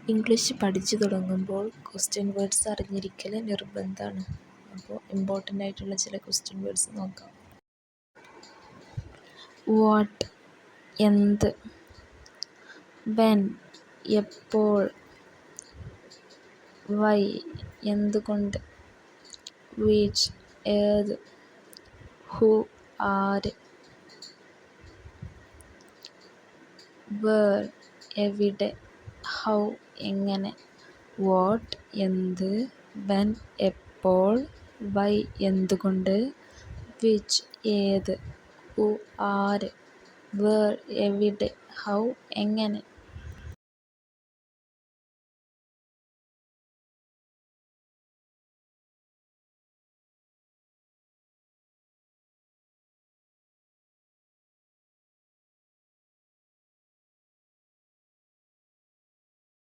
English പഠിച്ചു തുടങ്ങുമ്പോൾ question words അറിഞ്ഞിരിക്കൽ നിർബന്ധമാണ്. അപ്പോൾ ഇമ്പോർട്ടൻ്റ് ആയിട്ടുള്ള ചില ക്വസ്റ്റ്യൻ വേർഡ്സ് നോക്കാം. വാട്ട് എന്ത്, വെൻ എപ്പോൾ, വൈ എന്തുകൊണ്ട്, വിച്ച് ഏത്, ഹു ആര്, വേർ എവിടെ, ഹൗ എങ്ങനെ. വാട്ട് എന്ത്, വെൻ എപ്പോൾ, വൈ എന്തുകൊണ്ട്, വിച്ച് ഏത്, ഹു ആര്, വേർ എവിടെ, ഹൗ എങ്ങനെ.